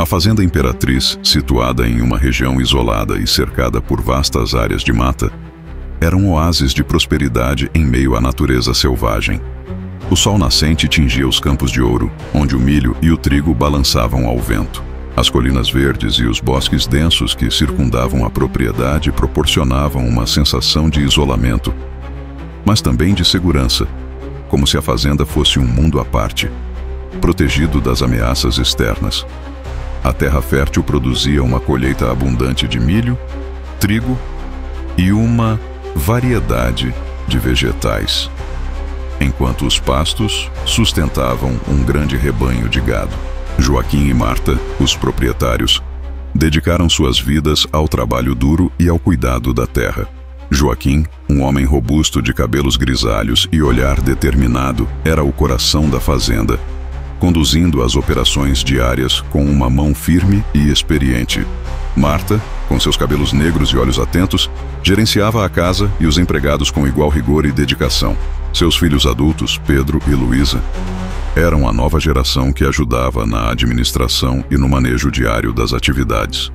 A fazenda Imperatriz, situada em uma região isolada e cercada por vastas áreas de mata, era um oásis de prosperidade em meio à natureza selvagem. O sol nascente tingia os campos de ouro, onde o milho e o trigo balançavam ao vento. As colinas verdes e os bosques densos que circundavam a propriedade proporcionavam uma sensação de isolamento, mas também de segurança, como se a fazenda fosse um mundo à parte, protegido das ameaças externas. A terra fértil produzia uma colheita abundante de milho, trigo e uma variedade de vegetais, enquanto os pastos sustentavam um grande rebanho de gado. Joaquim e Marta, os proprietários, dedicaram suas vidas ao trabalho duro e ao cuidado da terra. Joaquim, um homem robusto de cabelos grisalhos e olhar determinado, era o coração da fazenda, conduzindo as operações diárias com uma mão firme e experiente. Marta, com seus cabelos negros e olhos atentos, gerenciava a casa e os empregados com igual rigor e dedicação. Seus filhos adultos, Pedro e Luísa, eram a nova geração que ajudava na administração e no manejo diário das atividades.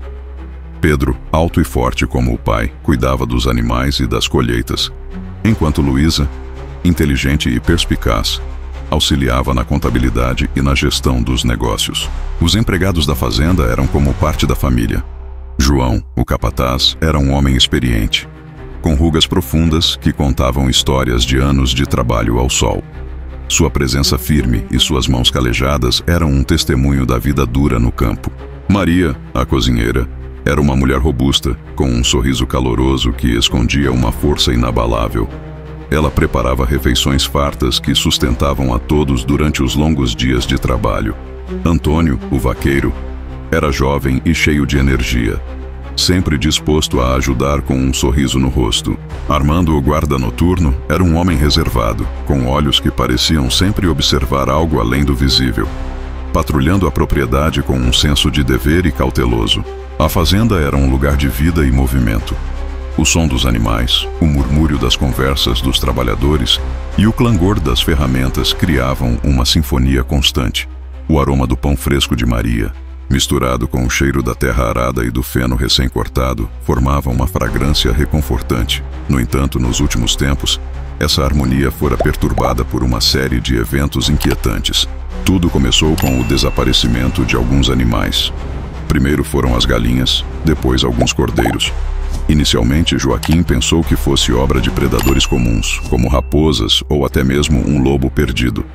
Pedro, alto e forte como o pai, cuidava dos animais e das colheitas, enquanto Luísa, inteligente e perspicaz, auxiliava na contabilidade e na gestão dos negócios. Os empregados da fazenda eram como parte da família. João, o capataz, era um homem experiente, com rugas profundas que contavam histórias de anos de trabalho ao sol. Sua presença firme e suas mãos calejadas eram um testemunho da vida dura no campo. Maria, a cozinheira, era uma mulher robusta, com um sorriso caloroso que escondia uma força inabalável. Ela preparava refeições fartas que sustentavam a todos durante os longos dias de trabalho. Antônio, o vaqueiro, era jovem e cheio de energia, sempre disposto a ajudar com um sorriso no rosto. Armando, o guarda noturno, era um homem reservado, com olhos que pareciam sempre observar algo além do visível, patrulhando a propriedade com um senso de dever e cauteloso. A fazenda era um lugar de vida e movimento. O som dos animais, o murmúrio das conversas dos trabalhadores e o clangor das ferramentas criavam uma sinfonia constante. O aroma do pão fresco de Maria, misturado com o cheiro da terra arada e do feno recém-cortado, formava uma fragrância reconfortante. No entanto, nos últimos tempos, essa harmonia fora perturbada por uma série de eventos inquietantes. Tudo começou com o desaparecimento de alguns animais. Primeiro foram as galinhas, depois alguns cordeiros. Inicialmente, Joaquim pensou que fosse obra de predadores comuns, como raposas ou até mesmo um lobo perdido.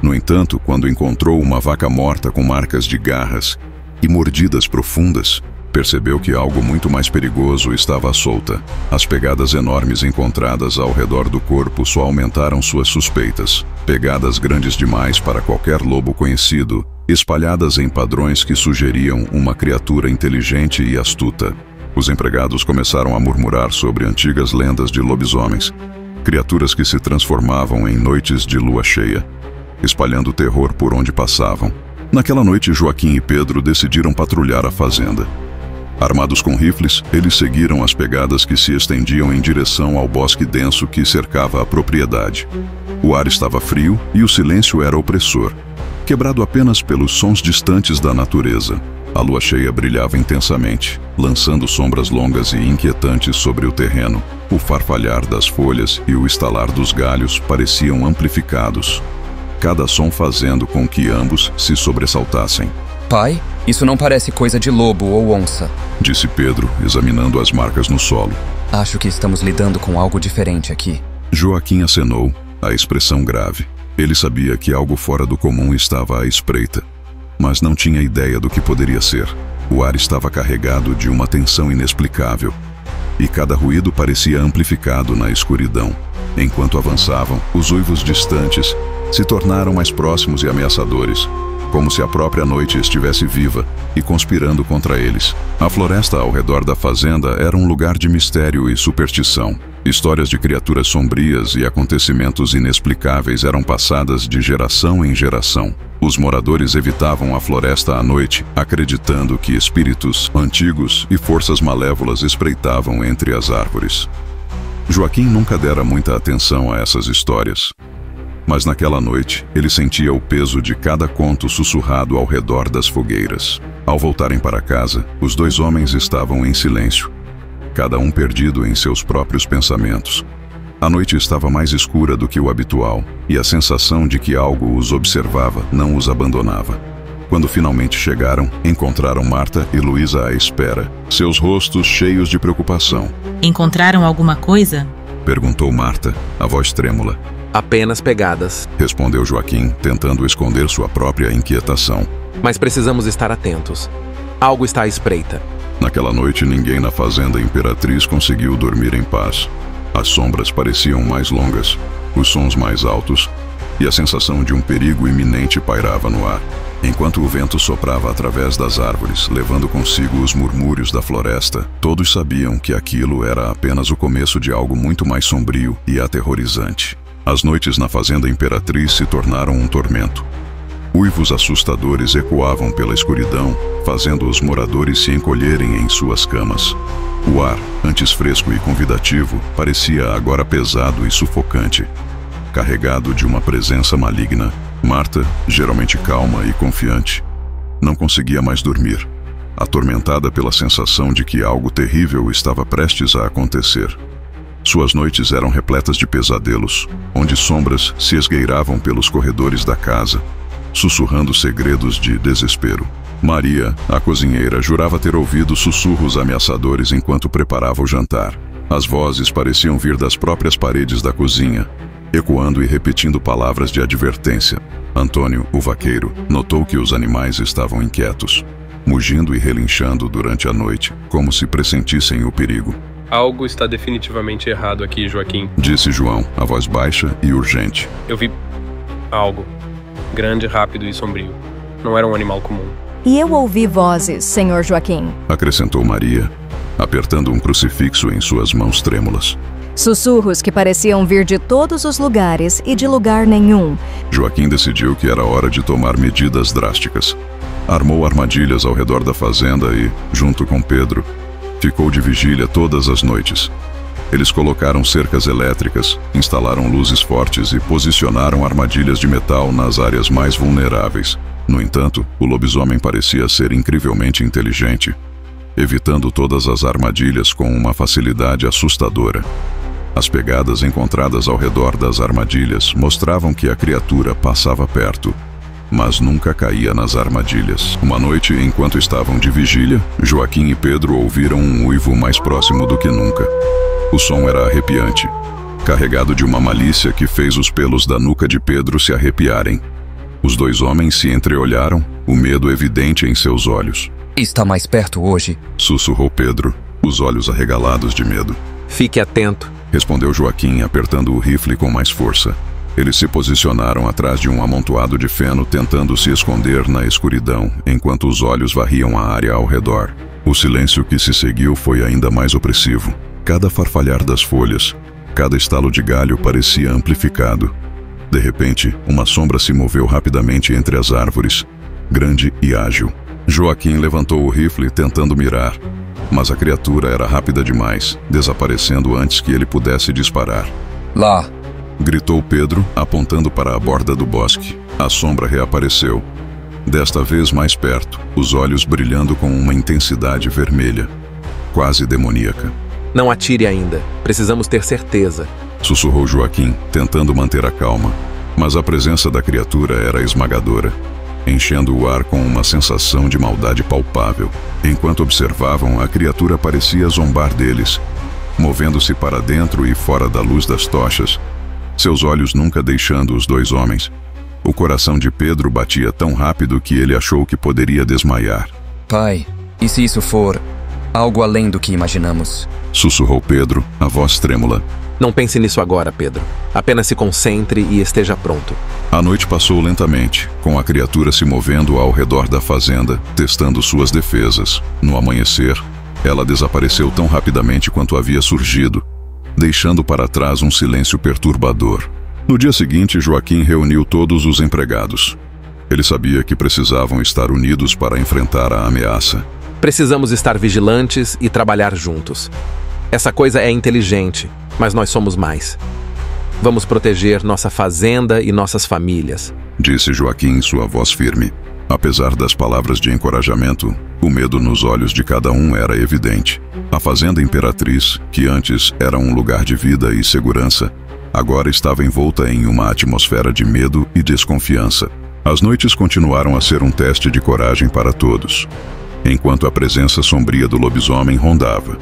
No entanto, quando encontrou uma vaca morta com marcas de garras e mordidas profundas, percebeu que algo muito mais perigoso estava à solta. As pegadas enormes encontradas ao redor do corpo só aumentaram suas suspeitas. Pegadas grandes demais para qualquer lobo conhecido, espalhadas em padrões que sugeriam uma criatura inteligente e astuta. Os empregados começaram a murmurar sobre antigas lendas de lobisomens, criaturas que se transformavam em noites de lua cheia, espalhando terror por onde passavam. Naquela noite, Joaquim e Pedro decidiram patrulhar a fazenda. Armados com rifles, eles seguiram as pegadas que se estendiam em direção ao bosque denso que cercava a propriedade. O ar estava frio e o silêncio era opressor, quebrado apenas pelos sons distantes da natureza. A lua cheia brilhava intensamente, lançando sombras longas e inquietantes sobre o terreno. O farfalhar das folhas e o estalar dos galhos pareciam amplificados, cada som fazendo com que ambos se sobressaltassem. Pai, isso não parece coisa de lobo ou onça, disse Pedro, examinando as marcas no solo. Acho que estamos lidando com algo diferente aqui. Joaquim acenou, a expressão grave. Ele sabia que algo fora do comum estava à espreita, mas não tinha ideia do que poderia ser. O ar estava carregado de uma tensão inexplicável, e cada ruído parecia amplificado na escuridão. Enquanto avançavam, os uivos distantes se tornaram mais próximos e ameaçadores, como se a própria noite estivesse viva e conspirando contra eles. A floresta ao redor da fazenda era um lugar de mistério e superstição. Histórias de criaturas sombrias e acontecimentos inexplicáveis eram passadas de geração em geração. Os moradores evitavam a floresta à noite, acreditando que espíritos antigos e forças malévolas espreitavam entre as árvores. Joaquim nunca dera muita atenção a essas histórias, mas naquela noite ele sentia o peso de cada conto sussurrado ao redor das fogueiras. Ao voltarem para casa, os dois homens estavam em silêncio, cada um perdido em seus próprios pensamentos. A noite estava mais escura do que o habitual, e a sensação de que algo os observava não os abandonava. Quando finalmente chegaram, encontraram Marta e Luísa à espera, seus rostos cheios de preocupação. Encontraram alguma coisa? Perguntou Marta, a voz trêmula. Apenas pegadas, Respondeu Joaquim, tentando esconder sua própria inquietação. mas precisamos estar atentos. Algo está à espreita. Naquela noite, ninguém na fazenda Imperatriz conseguiu dormir em paz. As sombras pareciam mais longas, os sons mais altos, e a sensação de um perigo iminente pairava no ar. Enquanto o vento soprava através das árvores, levando consigo os murmúrios da floresta, todos sabiam que aquilo era apenas o começo de algo muito mais sombrio e aterrorizante. As noites na fazenda Imperatriz se tornaram um tormento. Uivos assustadores ecoavam pela escuridão, fazendo os moradores se encolherem em suas camas. O ar, antes fresco e convidativo, parecia agora pesado e sufocante, carregado de uma presença maligna. Marta, geralmente calma e confiante, não conseguia mais dormir, atormentada pela sensação de que algo terrível estava prestes a acontecer. Suas noites eram repletas de pesadelos, onde sombras se esgueiravam pelos corredores da casa, sussurrando segredos de desespero. Maria, a cozinheira, jurava ter ouvido sussurros ameaçadores enquanto preparava o jantar. As vozes pareciam vir das próprias paredes da cozinha, ecoando e repetindo palavras de advertência. Antônio, o vaqueiro, notou que os animais estavam inquietos, mugindo e relinchando durante a noite, como se pressentissem o perigo. Algo está definitivamente errado aqui, Joaquim. Disse João, a voz baixa e urgente. Eu vi algo. Grande, rápido e sombrio. Não era um animal comum. E eu ouvi vozes, senhor Joaquim. Acrescentou Maria, apertando um crucifixo em suas mãos trêmulas. Sussurros que pareciam vir de todos os lugares e de lugar nenhum. Joaquim decidiu que era hora de tomar medidas drásticas. Armou armadilhas ao redor da fazenda e, junto com Pedro, ficou de vigília todas as noites. Eles colocaram cercas elétricas, instalaram luzes fortes e posicionaram armadilhas de metal nas áreas mais vulneráveis. No entanto, o lobisomem parecia ser incrivelmente inteligente, evitando todas as armadilhas com uma facilidade assustadora. As pegadas encontradas ao redor das armadilhas mostravam que a criatura passava perto, mas nunca caía nas armadilhas. Uma noite, enquanto estavam de vigília, Joaquim e Pedro ouviram um uivo mais próximo do que nunca. O som era arrepiante, carregado de uma malícia que fez os pelos da nuca de Pedro se arrepiarem. Os dois homens se entreolharam, o medo evidente em seus olhos. Está mais perto hoje? Sussurrou Pedro, os olhos arregalados de medo. Fique atento, Respondeu Joaquim, apertando o rifle com mais força. Eles se posicionaram atrás de um amontoado de feno, tentando se esconder na escuridão, enquanto os olhos varriam a área ao redor. O silêncio que se seguiu foi ainda mais opressivo. Cada farfalhar das folhas, cada estalo de galho parecia amplificado. De repente, uma sombra se moveu rapidamente entre as árvores, grande e ágil. Joaquim levantou o rifle, tentando mirar, mas a criatura era rápida demais, desaparecendo antes que ele pudesse disparar. Lá! Gritou Pedro, apontando para a borda do bosque. A sombra reapareceu, desta vez mais perto, os olhos brilhando com uma intensidade vermelha, quase demoníaca. não atire ainda. Precisamos ter certeza. Sussurrou Joaquim, tentando manter a calma. Mas a presença da criatura era esmagadora, enchendo o ar com uma sensação de maldade palpável. Enquanto observavam, a criatura parecia zombar deles, movendo-se para dentro e fora da luz das tochas, seus olhos nunca deixando os dois homens. O coração de Pedro batia tão rápido que ele achou que poderia desmaiar. Pai, e se isso for algo além do que imaginamos? Sussurrou Pedro, a voz trêmula. Não pense nisso agora, Pedro. Apenas se concentre e esteja pronto. A noite passou lentamente, com a criatura se movendo ao redor da fazenda, testando suas defesas. No amanhecer, ela desapareceu tão rapidamente quanto havia surgido, deixando para trás um silêncio perturbador. No dia seguinte, Joaquim reuniu todos os empregados. Ele sabia que precisavam estar unidos para enfrentar a ameaça. Precisamos estar vigilantes e trabalhar juntos. Essa coisa é inteligente, mas nós somos mais. Vamos proteger nossa fazenda e nossas famílias. Disse Joaquim em sua voz firme. Apesar das palavras de encorajamento, o medo nos olhos de cada um era evidente. A fazenda Imperatriz, que antes era um lugar de vida e segurança, agora estava envolta em uma atmosfera de medo e desconfiança. As noites continuaram a ser um teste de coragem para todos, enquanto a presença sombria do lobisomem rondava,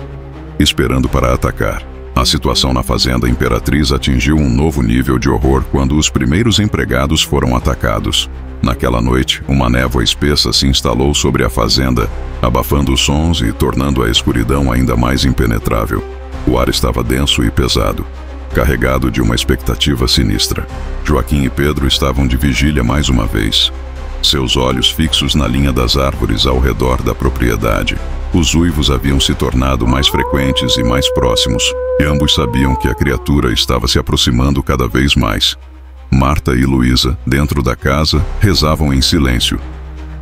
esperando para atacar. A situação na fazenda Imperatriz atingiu um novo nível de horror quando os primeiros empregados foram atacados. Naquela noite, uma névoa espessa se instalou sobre a fazenda, abafando os sons e tornando a escuridão ainda mais impenetrável. O ar estava denso e pesado, carregado de uma expectativa sinistra. Joaquim e Pedro estavam de vigília mais uma vez, seus olhos fixos na linha das árvores ao redor da propriedade. Os uivos haviam se tornado mais frequentes e mais próximos, e ambos sabiam que a criatura estava se aproximando cada vez mais. Marta e Luísa, dentro da casa, rezavam em silêncio,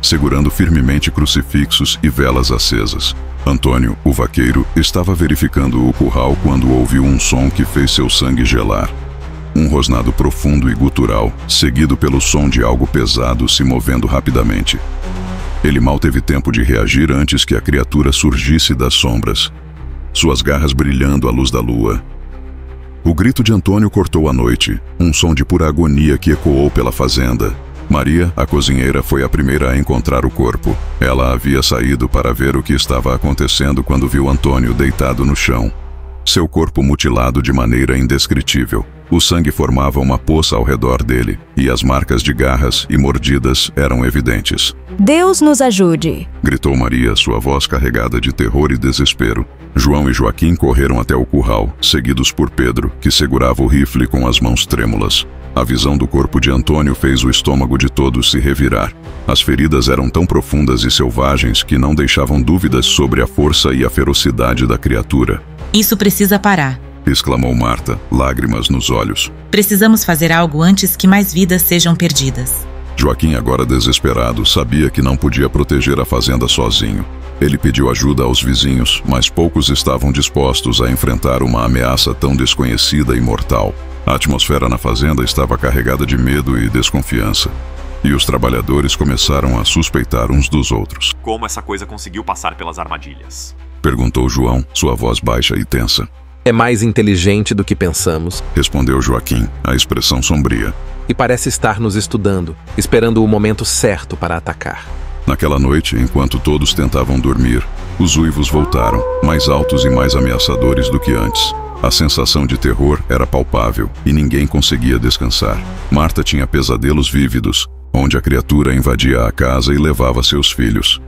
segurando firmemente crucifixos e velas acesas. Antônio, o vaqueiro, estava verificando o curral quando ouviu um som que fez seu sangue gelar. Um rosnado profundo e gutural, seguido pelo som de algo pesado se movendo rapidamente. Ele mal teve tempo de reagir antes que a criatura surgisse das sombras, suas garras brilhando à luz da lua. O grito de Antônio cortou a noite, um som de pura agonia que ecoou pela fazenda. Maria, a cozinheira, foi a primeira a encontrar o corpo. Ela havia saído para ver o que estava acontecendo quando viu Antônio deitado no chão, seu corpo mutilado de maneira indescritível. O sangue formava uma poça ao redor dele, e as marcas de garras e mordidas eram evidentes. Deus nos ajude! Gritou Maria, sua voz carregada de terror e desespero. João e Joaquim correram até o curral, seguidos por Pedro, que segurava o rifle com as mãos trêmulas. A visão do corpo de Antônio fez o estômago de todos se revirar. As feridas eram tão profundas e selvagens que não deixavam dúvidas sobre a força e a ferocidade da criatura. Isso precisa parar, exclamou Marta, lágrimas nos olhos. Precisamos fazer algo antes que mais vidas sejam perdidas. Joaquim, agora desesperado, sabia que não podia proteger a fazenda sozinho. Ele pediu ajuda aos vizinhos, mas poucos estavam dispostos a enfrentar uma ameaça tão desconhecida e mortal. A atmosfera na fazenda estava carregada de medo e desconfiança, e os trabalhadores começaram a suspeitar uns dos outros. Como essa coisa conseguiu passar pelas armadilhas? Perguntou João, sua voz baixa e tensa. É mais inteligente do que pensamos, respondeu Joaquim, a expressão sombria. E parece estar nos estudando, esperando o momento certo para atacar. Naquela noite, enquanto todos tentavam dormir, os uivos voltaram, mais altos e mais ameaçadores do que antes. A sensação de terror era palpável e ninguém conseguia descansar. Marta tinha pesadelos vívidos, onde a criatura invadia a casa e levava seus filhos.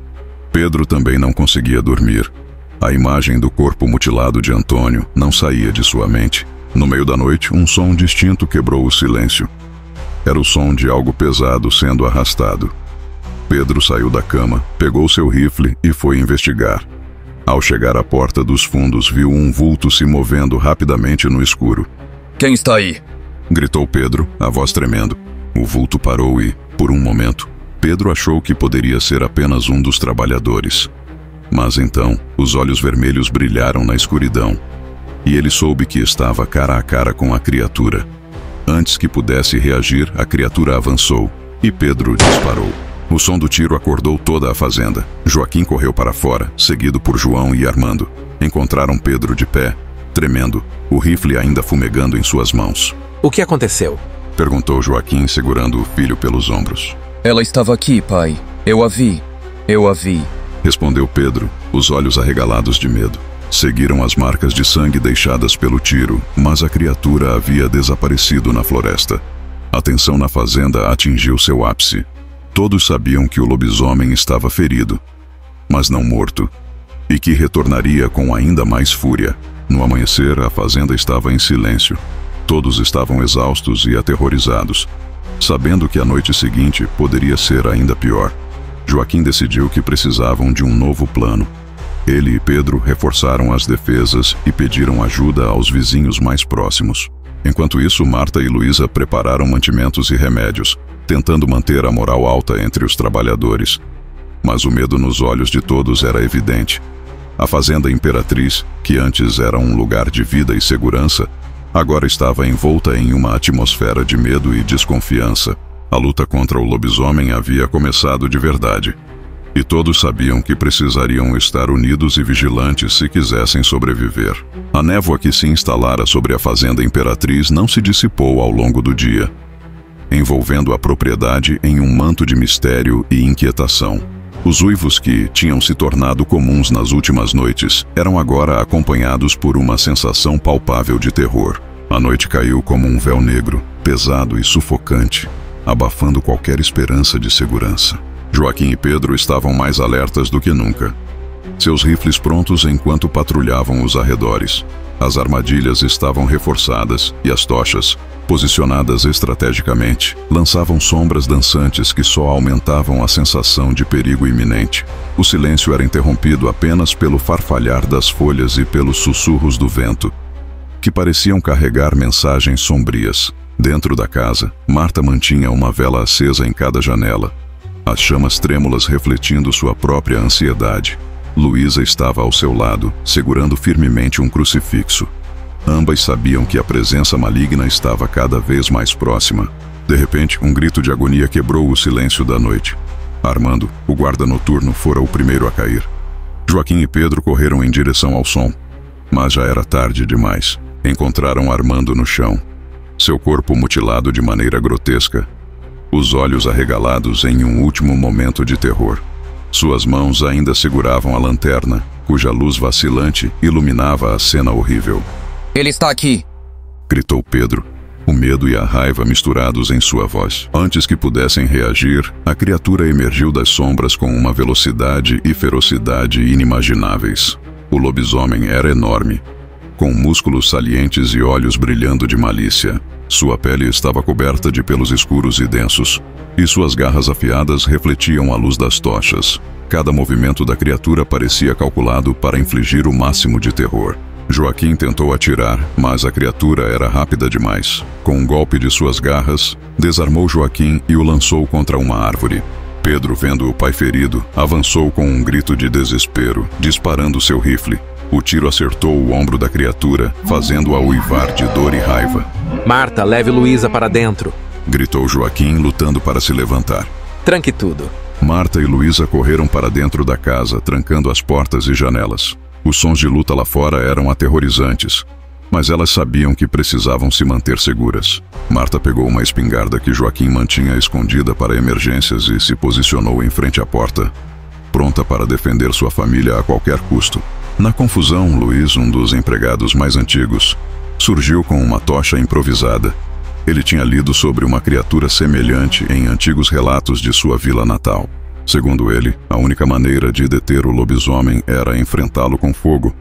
Pedro também não conseguia dormir. A imagem do corpo mutilado de Antônio não saía de sua mente. No meio da noite, um som distinto quebrou o silêncio. Era o som de algo pesado sendo arrastado. Pedro saiu da cama, pegou seu rifle e foi investigar. Ao chegar à porta dos fundos, viu um vulto se movendo rapidamente no escuro. Quem está aí? Gritou Pedro, a voz tremendo. O vulto parou e, por um momento, Pedro achou que poderia ser apenas um dos trabalhadores. Mas então, os olhos vermelhos brilharam na escuridão, e ele soube que estava cara a cara com a criatura. Antes que pudesse reagir, a criatura avançou, e Pedro disparou. O som do tiro acordou toda a fazenda. Joaquim correu para fora, seguido por João e Armando. Encontraram Pedro de pé, tremendo, o rifle ainda fumegando em suas mãos. O que aconteceu? Perguntou Joaquim, segurando o filho pelos ombros. Ela estava aqui, pai. Eu a vi. Respondeu Pedro, os olhos arregalados de medo. Seguiram as marcas de sangue deixadas pelo tiro, mas a criatura havia desaparecido na floresta. A tensão na fazenda atingiu seu ápice. Todos sabiam que o lobisomem estava ferido, mas não morto, e que retornaria com ainda mais fúria. No amanhecer, a fazenda estava em silêncio. Todos estavam exaustos e aterrorizados, sabendo que a noite seguinte poderia ser ainda pior. Joaquim decidiu que precisavam de um novo plano. Ele e Pedro reforçaram as defesas e pediram ajuda aos vizinhos mais próximos. Enquanto isso, Marta e Luísa prepararam mantimentos e remédios, tentando manter a moral alta entre os trabalhadores. Mas o medo nos olhos de todos era evidente. A fazenda Imperatriz, que antes era um lugar de vida e segurança, agora estava envolta em uma atmosfera de medo e desconfiança. A luta contra o lobisomem havia começado de verdade. E todos sabiam que precisariam estar unidos e vigilantes se quisessem sobreviver. A névoa que se instalara sobre a fazenda Imperatriz não se dissipou ao longo do dia, envolvendo a propriedade em um manto de mistério e inquietação. Os uivos que tinham se tornado comuns nas últimas noites eram agora acompanhados por uma sensação palpável de terror. A noite caiu como um véu negro, pesado e sufocante, abafando qualquer esperança de segurança. Joaquim e Pedro estavam mais alertas do que nunca. Seus rifles prontos enquanto patrulhavam os arredores. As armadilhas estavam reforçadas e as tochas, posicionadas estrategicamente, lançavam sombras dançantes que só aumentavam a sensação de perigo iminente. O silêncio era interrompido apenas pelo farfalhar das folhas e pelos sussurros do vento, que pareciam carregar mensagens sombrias. Dentro da casa, Marta mantinha uma vela acesa em cada janela, as chamas trêmulas refletindo sua própria ansiedade. Luísa estava ao seu lado, segurando firmemente um crucifixo. Ambas sabiam que a presença maligna estava cada vez mais próxima. De repente, um grito de agonia quebrou o silêncio da noite. Armando, o guarda noturno, fora o primeiro a cair. Joaquim e Pedro correram em direção ao som, mas já era tarde demais. Encontraram Armando no chão, seu corpo mutilado de maneira grotesca, os olhos arregalados em um último momento de terror. Suas mãos ainda seguravam a lanterna, cuja luz vacilante iluminava a cena horrível. Ele está aqui! Gritou Pedro, o medo e a raiva misturados em sua voz. Antes que pudessem reagir, a criatura emergiu das sombras com uma velocidade e ferocidade inimagináveis. O lobisomem era enorme, com músculos salientes e olhos brilhando de malícia. Sua pele estava coberta de pelos escuros e densos, e suas garras afiadas refletiam a luz das tochas. Cada movimento da criatura parecia calculado para infligir o máximo de terror. Joaquim tentou atirar, mas a criatura era rápida demais. Com um golpe de suas garras, desarmou Joaquim e o lançou contra uma árvore. Pedro, vendo o pai ferido, avançou com um grito de desespero, disparando seu rifle. O tiro acertou o ombro da criatura, fazendo-a uivar de dor e raiva. Marta, leve Luísa para dentro! Gritou Joaquim, lutando para se levantar. Tranque tudo! Marta e Luísa correram para dentro da casa, trancando as portas e janelas. Os sons de luta lá fora eram aterrorizantes, mas elas sabiam que precisavam se manter seguras. Marta pegou uma espingarda que Joaquim mantinha escondida para emergências e se posicionou em frente à porta, pronta para defender sua família a qualquer custo. Na confusão, Luiz, um dos empregados mais antigos, surgiu com uma tocha improvisada. Ele tinha lido sobre uma criatura semelhante em antigos relatos de sua vila natal. Segundo ele, a única maneira de deter o lobisomem era enfrentá-lo com fogo.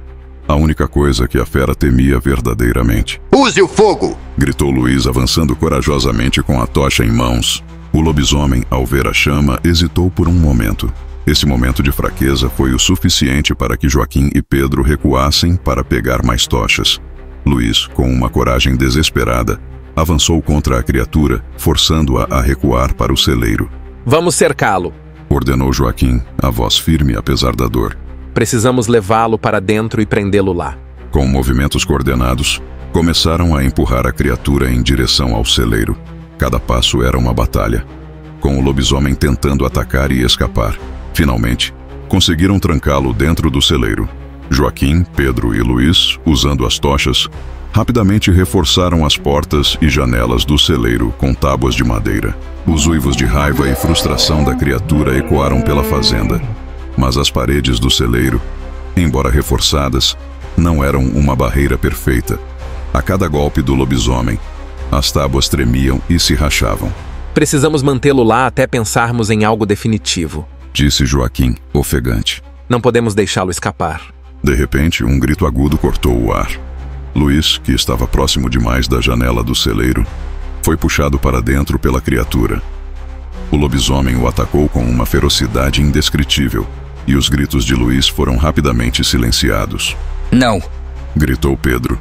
A única coisa que a fera temia verdadeiramente. Use o fogo! Gritou Luiz, avançando corajosamente com a tocha em mãos. O lobisomem, ao ver a chama, hesitou por um momento. Esse momento de fraqueza foi o suficiente para que Joaquim e Pedro recuassem para pegar mais tochas. Luiz, com uma coragem desesperada, avançou contra a criatura, forçando-a a recuar para o celeiro. Vamos cercá-lo! Ordenou Joaquim, a voz firme apesar da dor. Precisamos levá-lo para dentro e prendê-lo lá. Com movimentos coordenados, começaram a empurrar a criatura em direção ao celeiro. Cada passo era uma batalha, com o lobisomem tentando atacar e escapar. Finalmente, conseguiram trancá-lo dentro do celeiro. Joaquim, Pedro e Luiz, usando as tochas, rapidamente reforçaram as portas e janelas do celeiro com tábuas de madeira. Os uivos de raiva e frustração da criatura ecoaram pela fazenda, mas as paredes do celeiro, embora reforçadas, não eram uma barreira perfeita. A cada golpe do lobisomem, as tábuas tremiam e se rachavam. Precisamos mantê-lo lá até pensarmos em algo definitivo, disse Joaquim, ofegante. Não podemos deixá-lo escapar. De repente, um grito agudo cortou o ar. Luiz, que estava próximo demais da janela do celeiro, foi puxado para dentro pela criatura. O lobisomem o atacou com uma ferocidade indescritível, e os gritos de Luiz foram rapidamente silenciados. Não! Gritou Pedro,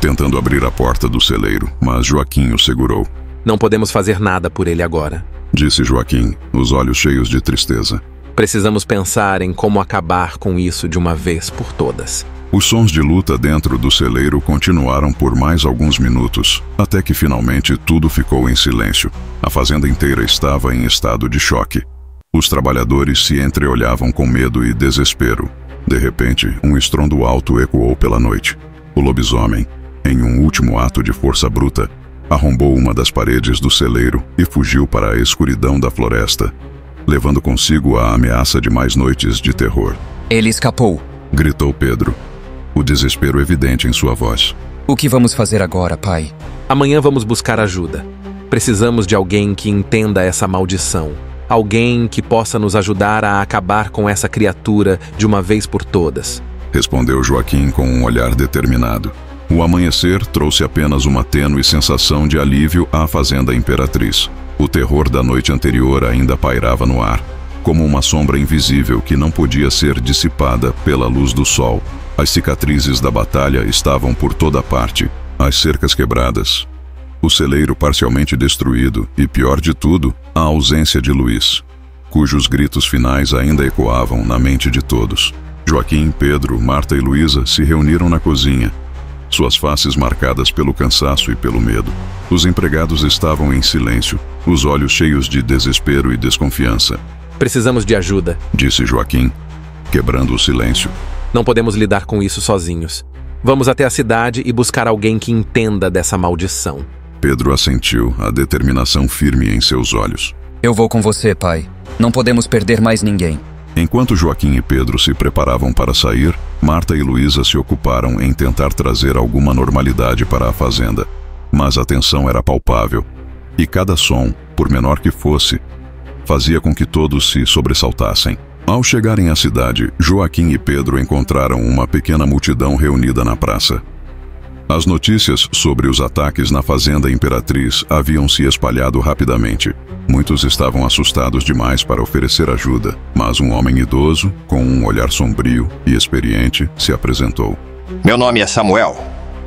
tentando abrir a porta do celeiro, mas Joaquim o segurou. Não podemos fazer nada por ele agora, disse Joaquim, os olhos cheios de tristeza. Precisamos pensar em como acabar com isso de uma vez por todas. Os sons de luta dentro do celeiro continuaram por mais alguns minutos, até que finalmente tudo ficou em silêncio. A fazenda inteira estava em estado de choque. Os trabalhadores se entreolhavam com medo e desespero. De repente, um estrondo alto ecoou pela noite. O lobisomem, em um último ato de força bruta, arrombou uma das paredes do celeiro e fugiu para a escuridão da floresta, levando consigo a ameaça de mais noites de terror. Ele escapou, Gritou Pedro, o desespero evidente em sua voz. O que vamos fazer agora, pai? Amanhã vamos buscar ajuda. Precisamos de alguém que entenda essa maldição. Alguém que possa nos ajudar a acabar com essa criatura de uma vez por todas. Respondeu Joaquim com um olhar determinado. O amanhecer trouxe apenas uma tênue sensação de alívio à fazenda Imperatriz. O terror da noite anterior ainda pairava no ar, como uma sombra invisível que não podia ser dissipada pela luz do sol. As cicatrizes da batalha estavam por toda parte, as cercas quebradas, o celeiro parcialmente destruído e, pior de tudo, a ausência de Luiz, cujos gritos finais ainda ecoavam na mente de todos. Joaquim, Pedro, Marta e Luísa se reuniram na cozinha, suas faces marcadas pelo cansaço e pelo medo. Os empregados estavam em silêncio, os olhos cheios de desespero e desconfiança. Precisamos de ajuda, Disse Joaquim, quebrando o silêncio. Não podemos lidar com isso sozinhos. Vamos até a cidade e buscar alguém que entenda dessa maldição. Pedro assentiu, a determinação firme em seus olhos. Eu vou com você, pai. Não podemos perder mais ninguém. Enquanto Joaquim e Pedro se preparavam para sair, Marta e Luísa se ocuparam em tentar trazer alguma normalidade para a fazenda. Mas a tensão era palpável, e cada som, por menor que fosse, fazia com que todos se sobressaltassem. Ao chegarem à cidade, Joaquim e Pedro encontraram uma pequena multidão reunida na praça. As notícias sobre os ataques na fazenda Imperatriz haviam se espalhado rapidamente. Muitos estavam assustados demais para oferecer ajuda, mas um homem idoso, com um olhar sombrio e experiente, se apresentou. Meu nome é Samuel.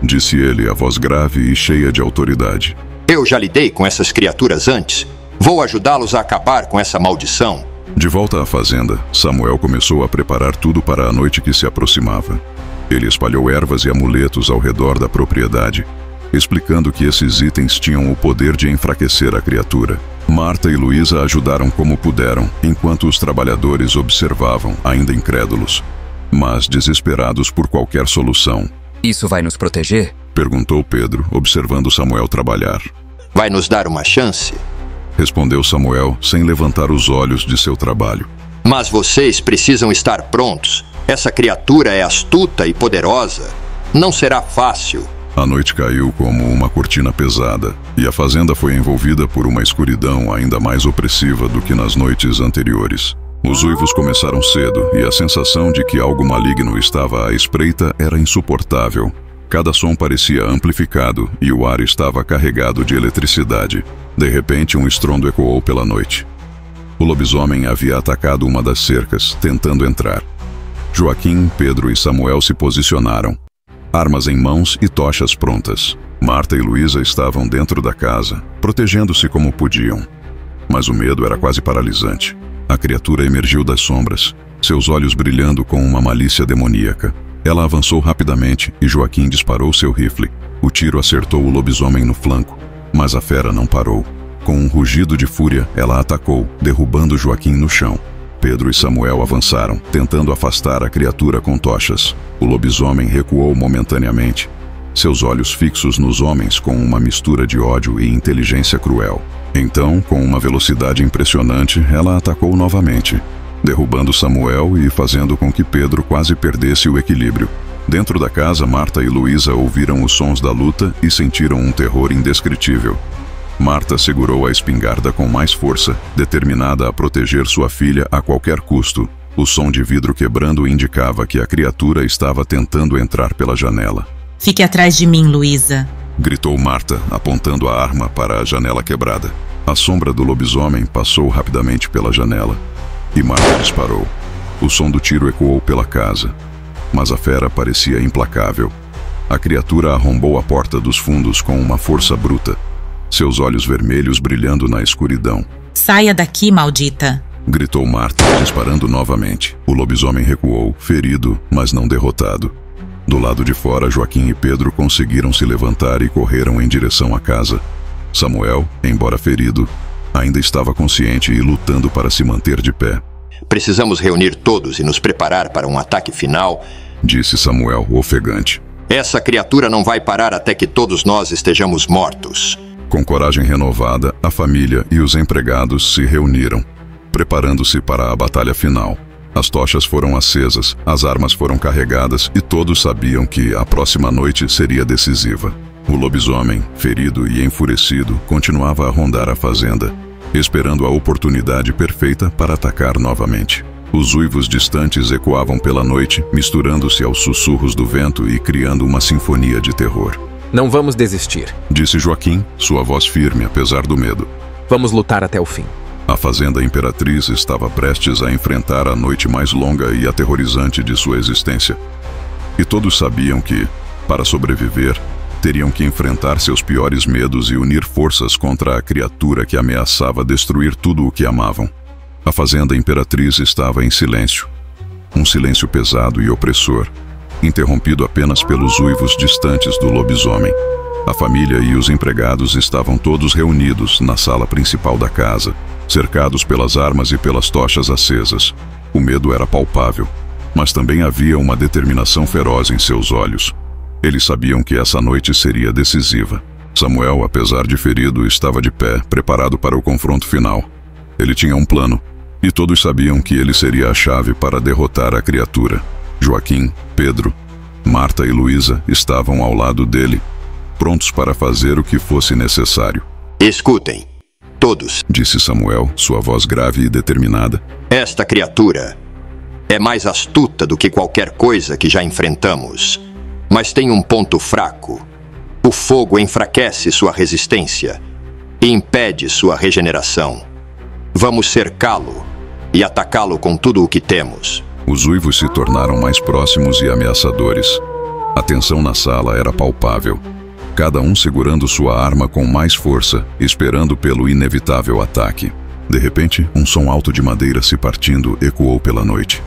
Disse ele, a voz grave e cheia de autoridade. Eu já lidei com essas criaturas antes. Vou ajudá-los a acabar com essa maldição. De volta à fazenda, Samuel começou a preparar tudo para a noite que se aproximava. Ele espalhou ervas e amuletos ao redor da propriedade, explicando que esses itens tinham o poder de enfraquecer a criatura. Marta e Luísa ajudaram como puderam, enquanto os trabalhadores observavam, ainda incrédulos, mas desesperados por qualquer solução. Isso vai nos proteger? Perguntou Pedro, observando Samuel trabalhar. Vai nos dar uma chance? Respondeu Samuel, sem levantar os olhos de seu trabalho. Mas vocês precisam estar prontos. Essa criatura é astuta e poderosa. Não será fácil. A noite caiu como uma cortina pesada, e a fazenda foi envolvida por uma escuridão ainda mais opressiva do que nas noites anteriores. Os uivos começaram cedo, e a sensação de que algo maligno estava à espreita era insuportável. Cada som parecia amplificado, e o ar estava carregado de eletricidade. De repente, um estrondo ecoou pela noite. O lobisomem havia atacado uma das cercas, tentando entrar. Joaquim, Pedro e Samuel se posicionaram, armas em mãos e tochas prontas. Marta e Luísa estavam dentro da casa, protegendo-se como podiam. Mas o medo era quase paralisante. A criatura emergiu das sombras, seus olhos brilhando com uma malícia demoníaca. Ela avançou rapidamente e Joaquim disparou seu rifle. O tiro acertou o lobisomem no flanco, mas a fera não parou. Com um rugido de fúria, ela atacou, derrubando Joaquim no chão. Pedro e Samuel avançaram, tentando afastar a criatura com tochas. O lobisomem recuou momentaneamente, seus olhos fixos nos homens com uma mistura de ódio e inteligência cruel. Então, com uma velocidade impressionante, ela atacou novamente, derrubando Samuel e fazendo com que Pedro quase perdesse o equilíbrio. Dentro da casa, Marta e Luísa ouviram os sons da luta e sentiram um terror indescritível. Marta segurou a espingarda com mais força, determinada a proteger sua filha a qualquer custo. O som de vidro quebrando indicava que a criatura estava tentando entrar pela janela. Fique atrás de mim, Luísa. Gritou Marta, apontando a arma para a janela quebrada. A sombra do lobisomem passou rapidamente pela janela, e Marta disparou. O som do tiro ecoou pela casa, mas a fera parecia implacável. A criatura arrombou a porta dos fundos com uma força bruta, seus olhos vermelhos brilhando na escuridão. Saia daqui, maldita! Gritou Marta, disparando novamente. O lobisomem recuou, ferido, mas não derrotado. Do lado de fora, Joaquim e Pedro conseguiram se levantar e correram em direção à casa. Samuel, embora ferido, ainda estava consciente e lutando para se manter de pé. Precisamos reunir todos e nos preparar para um ataque final, disse Samuel, ofegante. Essa criatura não vai parar até que todos nós estejamos mortos. Com coragem renovada, a família e os empregados se reuniram, preparando-se para a batalha final. As tochas foram acesas, as armas foram carregadas e todos sabiam que a próxima noite seria decisiva. O lobisomem, ferido e enfurecido, continuava a rondar a fazenda, esperando a oportunidade perfeita para atacar novamente. Os uivos distantes ecoavam pela noite, misturando-se aos sussurros do vento e criando uma sinfonia de terror. Não vamos desistir, disse Joaquim, sua voz firme apesar do medo. Vamos lutar até o fim. A fazenda Imperatriz estava prestes a enfrentar a noite mais longa e aterrorizante de sua existência. E todos sabiam que, para sobreviver, teriam que enfrentar seus piores medos e unir forças contra a criatura que ameaçava destruir tudo o que amavam. A fazenda Imperatriz estava em silêncio. Um silêncio pesado e opressor, interrompido apenas pelos uivos distantes do lobisomem. A família e os empregados estavam todos reunidos na sala principal da casa, cercados pelas armas e pelas tochas acesas. O medo era palpável, mas também havia uma determinação feroz em seus olhos. Eles sabiam que essa noite seria decisiva. Samuel, apesar de ferido, estava de pé, preparado para o confronto final. Ele tinha um plano, e todos sabiam que ele seria a chave para derrotar a criatura. Joaquim, Pedro, Marta e Luísa estavam ao lado dele, prontos para fazer o que fosse necessário. Escutem, todos, disse Samuel, sua voz grave e determinada. Esta criatura é mais astuta do que qualquer coisa que já enfrentamos, mas tem um ponto fraco. O fogo enfraquece sua resistência e impede sua regeneração. Vamos cercá-lo e atacá-lo com tudo o que temos. Os uivos se tornaram mais próximos e ameaçadores. A tensão na sala era palpável, cada um segurando sua arma com mais força, esperando pelo inevitável ataque. De repente, um som alto de madeira se partindo ecoou pela noite.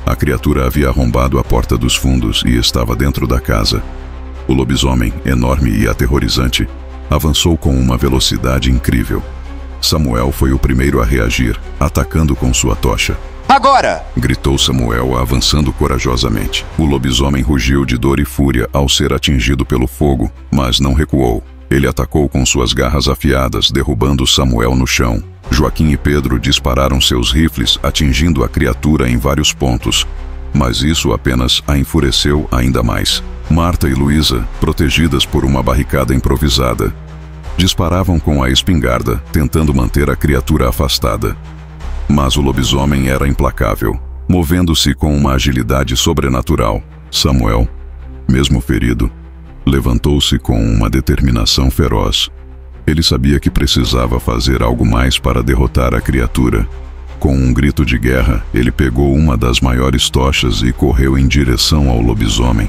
A criatura havia arrombado a porta dos fundos e estava dentro da casa. O lobisomem, enorme e aterrorizante, avançou com uma velocidade incrível. Samuel foi o primeiro a reagir, atacando com sua tocha. Agora! Gritou Samuel, avançando corajosamente. O lobisomem rugiu de dor e fúria ao ser atingido pelo fogo, mas não recuou. Ele atacou com suas garras afiadas, derrubando Samuel no chão. Joaquim e Pedro dispararam seus rifles, atingindo a criatura em vários pontos, mas isso apenas a enfureceu ainda mais. Marta e Luísa, protegidas por uma barricada improvisada, disparavam com a espingarda, tentando manter a criatura afastada. Mas o lobisomem era implacável, movendo-se com uma agilidade sobrenatural. Samuel, mesmo ferido, levantou-se com uma determinação feroz. Ele sabia que precisava fazer algo mais para derrotar a criatura. Com um grito de guerra, ele pegou uma das maiores tochas e correu em direção ao lobisomem,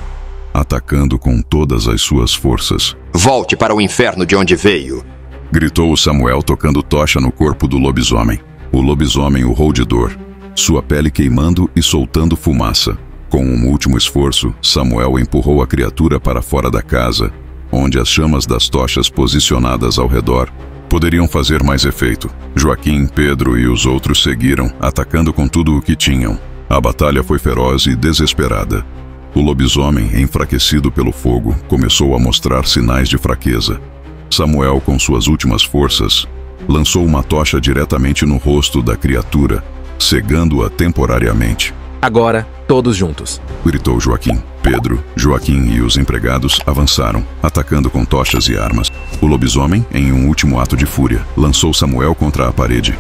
atacando com todas as suas forças. Volte para o inferno de onde veio! Gritou Samuel, tocando tocha no corpo do lobisomem. O lobisomem urrou de dor, sua pele queimando e soltando fumaça. Com um último esforço, Samuel empurrou a criatura para fora da casa, onde as chamas das tochas posicionadas ao redor poderiam fazer mais efeito. Joaquim, Pedro e os outros seguiram, atacando com tudo o que tinham. A batalha foi feroz e desesperada. O lobisomem, enfraquecido pelo fogo, começou a mostrar sinais de fraqueza. Samuel, com suas últimas forças, lançou uma tocha diretamente no rosto da criatura, cegando-a temporariamente. Agora, todos juntos, gritou Joaquim. Pedro, Joaquim e os empregados avançaram, atacando com tochas e armas. O lobisomem, em um último ato de fúria, lançou Samuel contra a parede,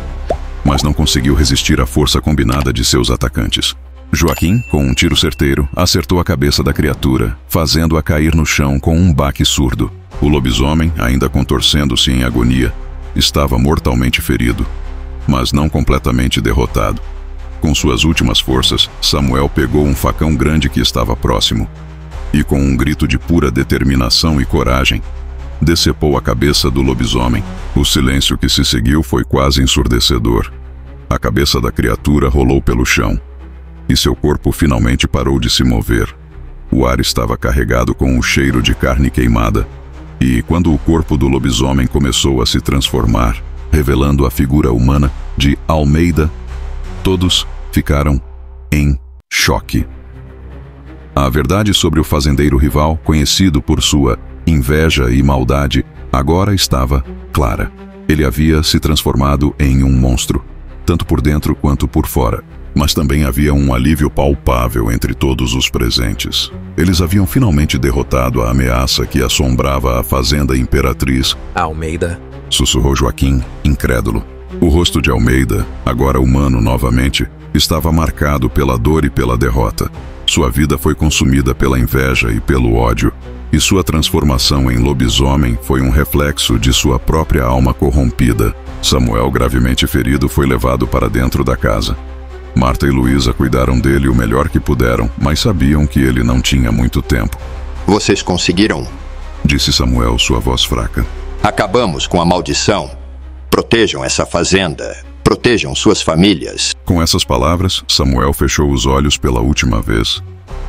mas não conseguiu resistir à força combinada de seus atacantes. Joaquim, com um tiro certeiro, acertou a cabeça da criatura, fazendo-a cair no chão com um baque surdo. O lobisomem, ainda contorcendo-se em agonia, estava mortalmente ferido, mas não completamente derrotado. Com suas últimas forças, Samuel pegou um facão grande que estava próximo e, com um grito de pura determinação e coragem, decepou a cabeça do lobisomem. O silêncio que se seguiu foi quase ensurdecedor. A cabeça da criatura rolou pelo chão e seu corpo finalmente parou de se mover. O ar estava carregado com o cheiro de carne queimada, e quando o corpo do lobisomem começou a se transformar, revelando a figura humana de Almeida, todos ficaram em choque. A verdade sobre o fazendeiro rival, conhecido por sua inveja e maldade, agora estava clara. Ele havia se transformado em um monstro, tanto por dentro quanto por fora. Mas também havia um alívio palpável entre todos os presentes. Eles haviam finalmente derrotado a ameaça que assombrava a fazenda Imperatriz. Almeida, sussurrou Joaquim, incrédulo. O rosto de Almeida, agora humano novamente, estava marcado pela dor e pela derrota. Sua vida foi consumida pela inveja e pelo ódio, e sua transformação em lobisomem foi um reflexo de sua própria alma corrompida. Samuel, gravemente ferido, foi levado para dentro da casa. Marta e Luísa cuidaram dele o melhor que puderam, mas sabiam que ele não tinha muito tempo. Vocês conseguiram? Disse Samuel, sua voz fraca. Acabamos com a maldição. Protejam essa fazenda. Protejam suas famílias. Com essas palavras, Samuel fechou os olhos pela última vez.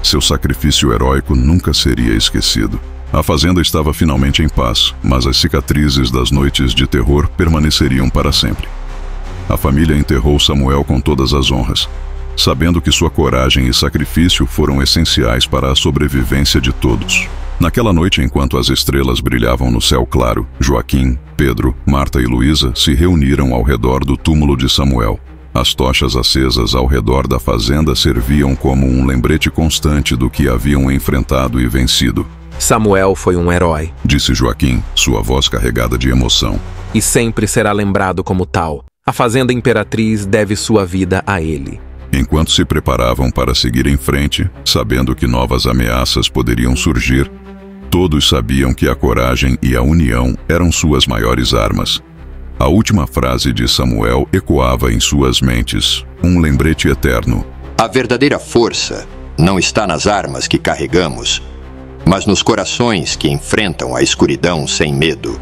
Seu sacrifício heróico nunca seria esquecido. A fazenda estava finalmente em paz, mas as cicatrizes das noites de terror permaneceriam para sempre. A família enterrou Samuel com todas as honras, sabendo que sua coragem e sacrifício foram essenciais para a sobrevivência de todos. Naquela noite, enquanto as estrelas brilhavam no céu claro, Joaquim, Pedro, Marta e Luísa se reuniram ao redor do túmulo de Samuel. As tochas acesas ao redor da fazenda serviam como um lembrete constante do que haviam enfrentado e vencido. Samuel foi um herói, disse Joaquim, sua voz carregada de emoção. E sempre será lembrado como tal. A fazenda Imperatriz deve sua vida a ele. Enquanto se preparavam para seguir em frente, sabendo que novas ameaças poderiam surgir, todos sabiam que a coragem e a união eram suas maiores armas. A última frase de Samuel ecoava em suas mentes, um lembrete eterno. A verdadeira força não está nas armas que carregamos, mas nos corações que enfrentam a escuridão sem medo.